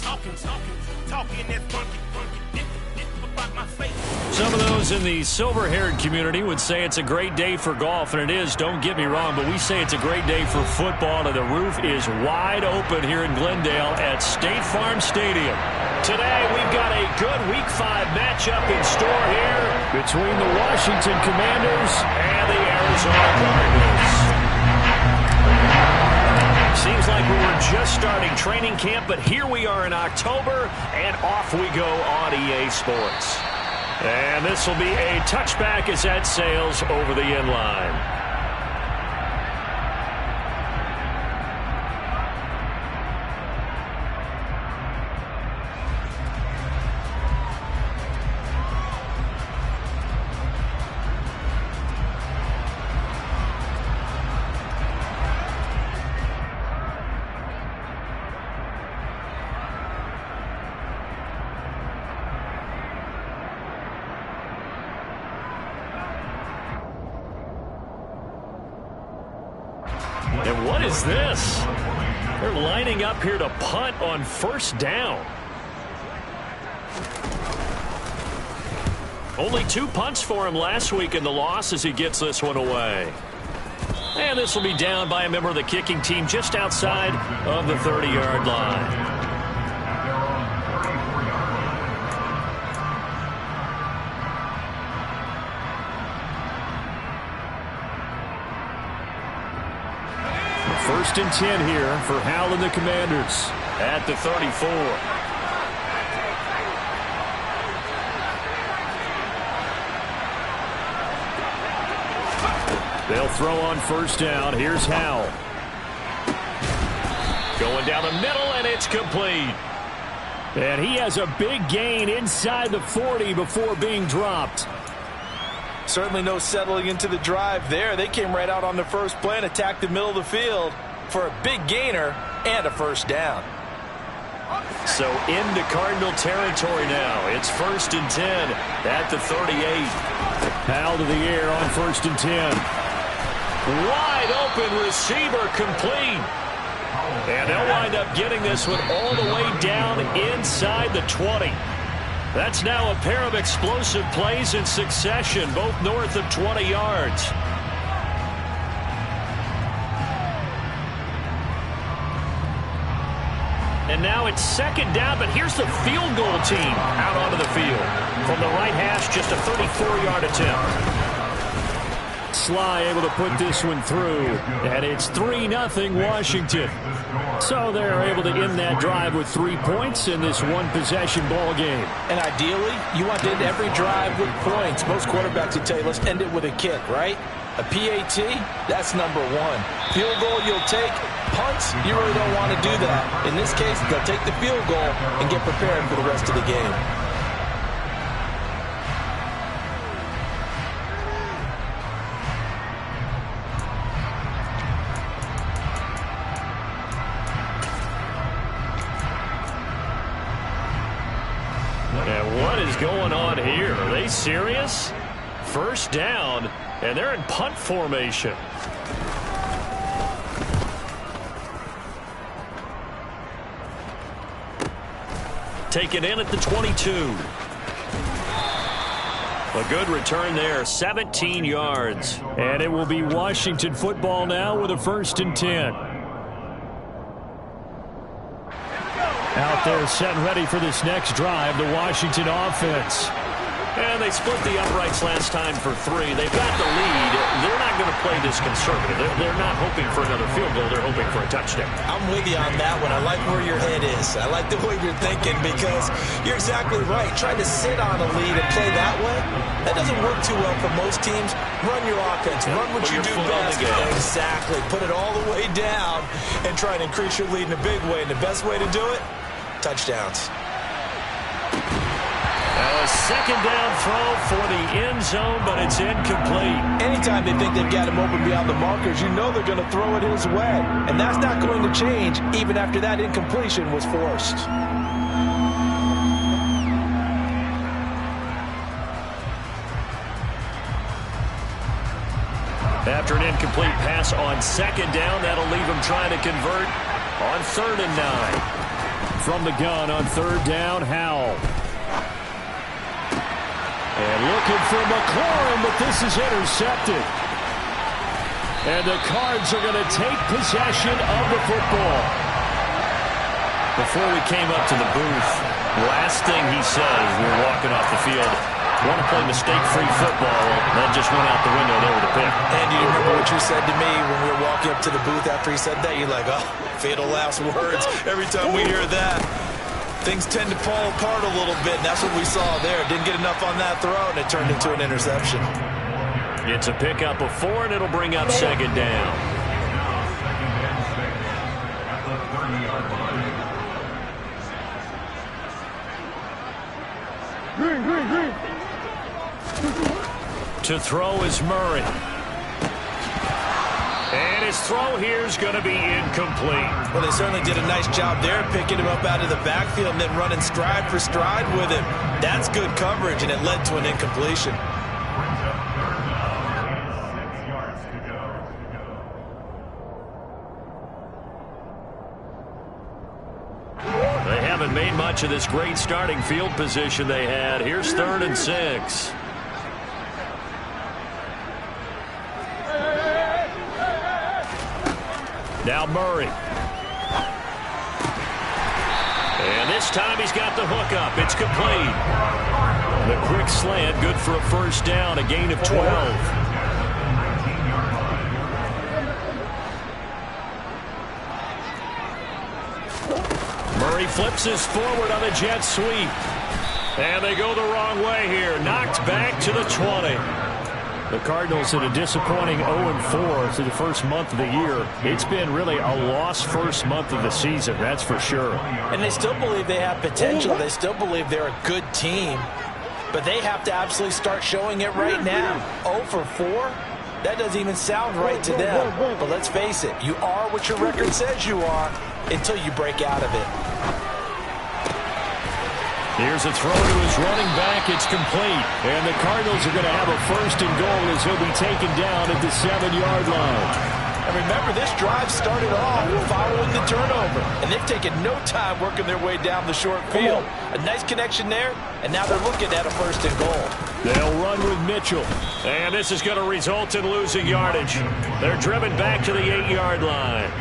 talking that funky, about my face. Some of those in the silver-haired community would say it's a great day for golf, and it is, don't get me wrong, but we say it's a great day for football, and the roof is wide open here in Glendale at State Farm Stadium. Today, we've got a good Week 5 matchup in store here between the Washington Commanders and the Arizona Cardinals. Seems like we were just starting training camp, but here we are in October, and off we go on EA Sports. And this will be a touchback as that sails over the end line. And what is this? They're lining up here to punt on first down. Only 2 punts for him last week in the loss as he gets this one away. And this will be down by a member of the kicking team just outside of the 30-yard line. First and 10 here for Hal and the Commanders at the 34. They'll throw on first down. Here's Hal. Going down the middle, and it's complete. And he has a big gain inside the 40 before being dropped. Certainly no settling into the drive there. They came right out on the first play and attacked the middle of the field for a big gainer and a first down. So into Cardinal territory now. It's first and 10 at the 38. Hal to the air on first and 10. Wide open receiver complete. And they'll wind up getting this one all the way down inside the 20. That's now a pair of explosive plays in succession, both north of 20 yards. And now it's second down, but here's the field goal team out onto the field. From the right hash, just a 34-yard attempt. Sly able to put this one through, and it's 3-0 Washington. So they're able to end that drive with 3 points in this one-possession ball game. And ideally, you want to end every drive with points. Most quarterbacks would tell you, let's end it with a kick, right? A PAT, that's number one. Field goal you'll take. Punts, you really don't want to do that. In this case, they'll take the field goal and get prepared for the rest of the game. And what is going on here? Are they serious? First down, and they're in punt formation. Taken in at the 22. A good return there, 17 yards. And it will be Washington football now with a first and 10. Out there set and ready for this next drive, the Washington offense. And they split the uprights last time for 3. They've got the lead. They're not going to play this conservative. They're not hoping for another field goal. They're hoping for a touchdown. I'm with you on that one. I like where your head is. I like the way you're thinking because you're exactly right. Trying to sit on a lead and play that way, that doesn't work too well for most teams. Run your offense. Run what you do best. Exactly. Put it all the way down and try and increase your lead in a big way. And the best way to do it, touchdowns. A second down throw for the end zone, but it's incomplete. Anytime they think they've got him open beyond the markers, you know they're going to throw it his way. And that's not going to change even after that incompletion was forced. After an incomplete pass on second down, that'll leave him trying to convert on 3rd and 9. from the gun on third down. Howell. And looking for McLaurin, but this is intercepted. And the Cards are going to take possession of the football. Before we came up to the booth, last thing he said as we were walking off the field, want to play mistake-free football. That just went out the window there with a pick. And you remember what you said to me when we were walking up to the booth after he said that? You're like, oh, fatal last words. Every time we hear that, things tend to fall apart a little bit, and that's what we saw there. Didn't get enough on that throw, and it turned into an interception. It's a pickup of 4, and it'll bring up second down. To throw is Murray. And his throw here is going to be incomplete. Well, they certainly did a nice job there, picking him up out of the backfield and then running stride for stride with him. That's good coverage, and it led to an incompletion. They haven't made much of this great starting field position they had. Here's 3rd and 6. Now Murray. And this time he's got the hook up. It's complete. The quick slant, good for a first down, a gain of 12. Murray flips his forward on a jet sweep. And they go the wrong way here. Knocked back to the 20. The Cardinals in a disappointing 0-4 through the first month of the year. It's been really a lost first month of the season, that's for sure. And they still believe they have potential. They still believe they're a good team. But they have to absolutely start showing it right now. 0-4? That doesn't even sound right to them. But let's face it, you are what your record says you are until you break out of it. Here's a throw to his running back. It's complete. And the Cardinals are going to have a 1st and goal as he'll be taken down at the 7-yard line. And remember, this drive started off following the turnover. And they've taken no time working their way down the short field. A nice connection there, and now they're looking at a 1st and goal. They'll run with Mitchell. And this is going to result in losing yardage. They're driven back to the 8-yard line.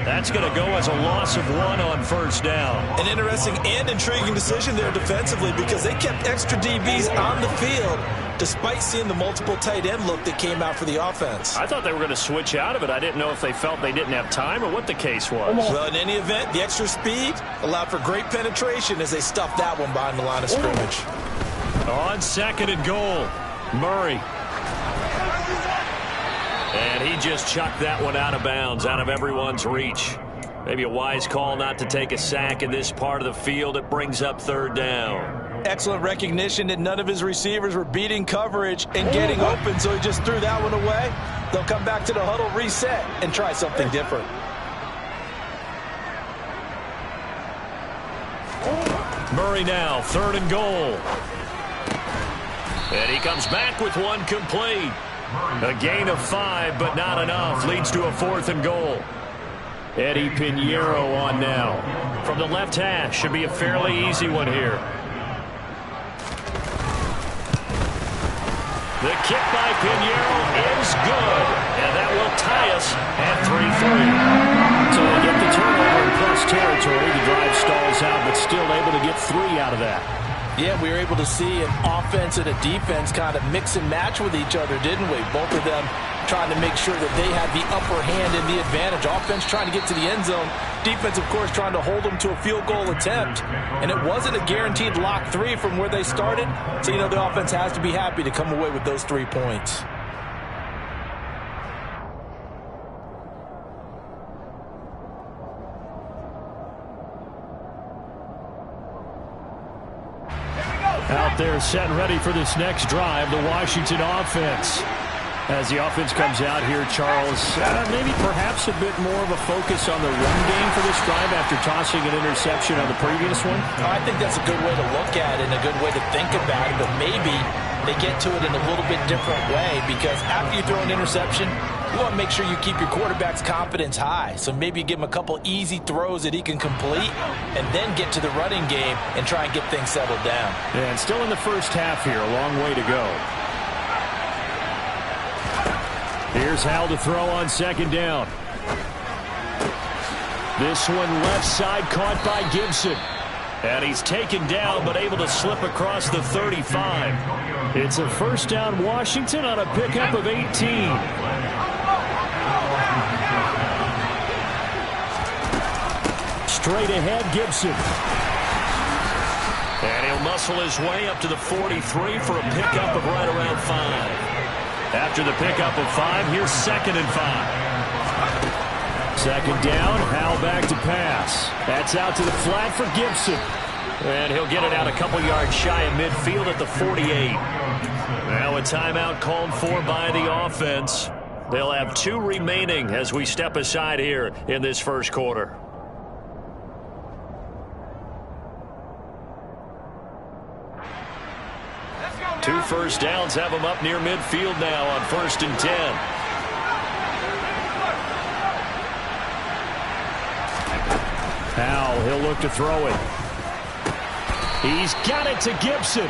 That's going to go as a loss of 1 on 1st down. An interesting and intriguing decision there defensively because they kept extra DBs on the field despite seeing the multiple tight end look that came out for the offense. I thought they were going to switch out of it. I didn't know if they felt they didn't have time or what the case was. Well, in any event, the extra speed allowed for great penetration as they stuffed that one behind the line of scrimmage. On 2nd and goal, Murray. And he just chucked that one out of bounds, out of everyone's reach. Maybe a wise call not to take a sack in this part of the field. It brings up 3rd down. Excellent recognition that none of his receivers were beating coverage and getting open, so he just threw that one away. They'll come back to the huddle, reset, and try something different. Murray now, 3rd and goal. And he comes back with one complete. A gain of 5, but not enough. Leads to a 4th and goal. Eddie Pinheiro on now. From the left hash, should be a fairly easy one here. The kick by Pinheiro is good. And that will tie us at 3-3. So they get the turnover in plus territory. The drive stalls out, but still able to get 3 out of that. Yeah, we were able to see an offense and a defense kind of mix and match with each other, didn't we? Both of them trying to make sure that they had the upper hand and the advantage. Offense trying to get to the end zone. Defense, of course, trying to hold them to a field goal attempt. And it wasn't a guaranteed lock 3 from where they started. So, you know, the offense has to be happy to come away with those 3 points. Out there set and ready for this next drive, the Washington offense. As the offense comes out here, Charles, maybe perhaps a bit more of a focus on the run game for this drive after tossing an interception on the previous one? I think that's a good way to look at it and a good way to think about it, but maybe they get to it in a little bit different way because after you throw an interception, You want to make sure you keep your quarterback's confidence high. So maybe give him a couple easy throws that he can complete and then get to the running game and try and get things settled down. And still in the first half here, a long way to go. Here's Hal to throw on second down. This one left side caught by Gibson. And he's taken down but able to slip across the 35. It's a first down Washington on a pickup of 18. Straight ahead, Gibson. And he'll muscle his way up to the 43 for a pickup of right around 5. After the pickup of 5, here's 2nd and 5. Second down, Hal back to pass. That's out to the flat for Gibson. And he'll get it out a couple yards shy of midfield at the 48. Now a timeout called for by the offense. They'll have 2 remaining as we step aside here in this first quarter. Two first downs have them up near midfield now on 1st and 10. Hal, he'll look to throw it. He's got it to Gibson.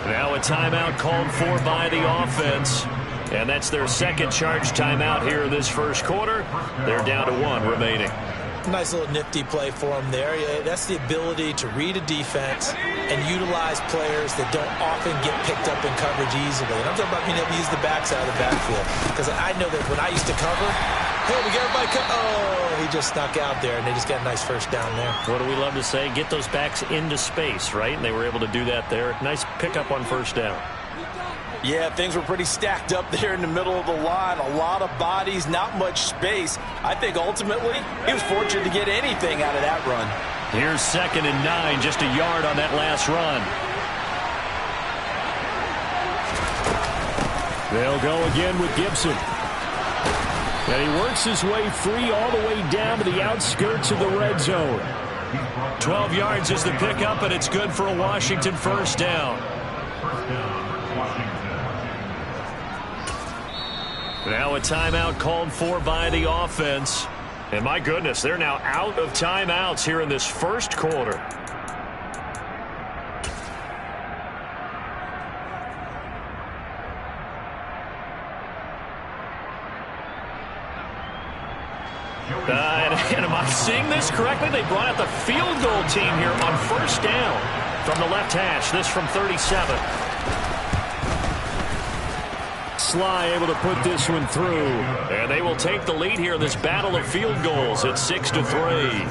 Now a timeout called for by the offense. And that's their second charge timeout here in this first quarter. They're down to 1 remaining. Nice little nifty play for him there. Yeah, that's the ability to read a defense and utilize players that don't often get picked up in coverage easily. And I'm talking about being able to use the backside of the backfield. Because I know that when I used to cover, hey, we got everybody oh, he just snuck out there, and they just got a nice first down there. What do we love to say? Get those backs into space, right? And they were able to do that there. Nice pickup on first down. Yeah, things were pretty stacked up there in the middle of the line. A lot of bodies, not much space. I think ultimately he was fortunate to get anything out of that run. Here's 2nd and 9, just a yard on that last run. They'll go again with Gibson. And he works his way free all the way down to the outskirts of the red zone. 12 yards is the pickup, and it's good for a Washington first down. Now a timeout called for by the offense. And my goodness, they're now out of timeouts here in this first quarter. And am I seeing this correctly? They brought out the field goal team here on first down from the left hash. This from 37. Sly able to put this one through. And they will take the lead here in this battle of field goals at 6-3.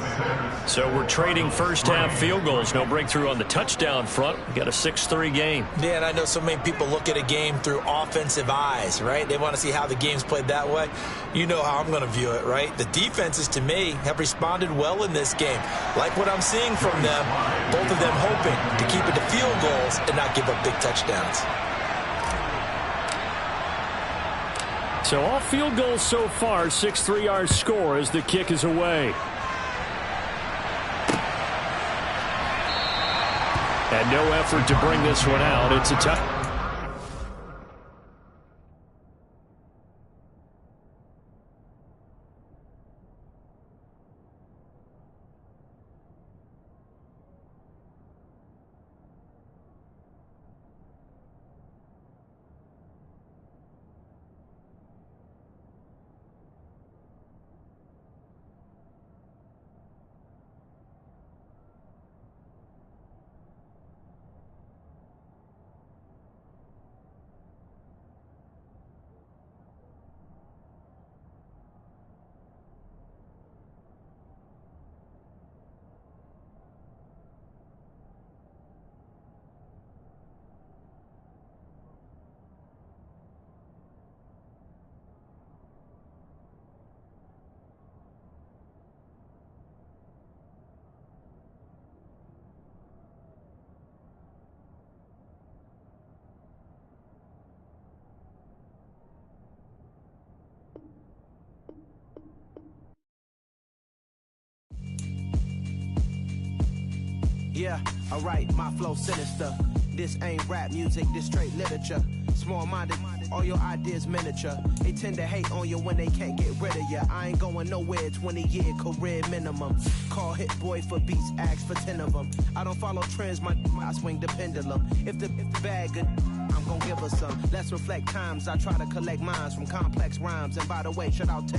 So we're trading first half field goals. No breakthrough on the touchdown front. We got a 6-3 game. Yeah, and I know so many people look at a game through offensive eyes, right? They want to see how the game's played that way. You know how I'm going to view it, right? The defenses, to me, have responded well in this game. Like what I'm seeing from them, both of them hoping to keep it to field goals and not give up big touchdowns. So all field goals so far, 6-3 our score as the kick is away. And no effort to bring this one out. It's a tough. Yeah, alright, my flow sinister. This ain't rap music, this straight literature. Small-minded All your ideas miniature. They tend to hate on you when they can't get rid of you. I ain't going nowhere, 20-year career minimum. Call Hit Boy for beats, ask for 10 of them. I don't follow trends, I swing the pendulum. If the bag good, I'm gon' give her some. Let's reflect times. I try to collect minds from complex rhymes. And by the way, shout out Tech.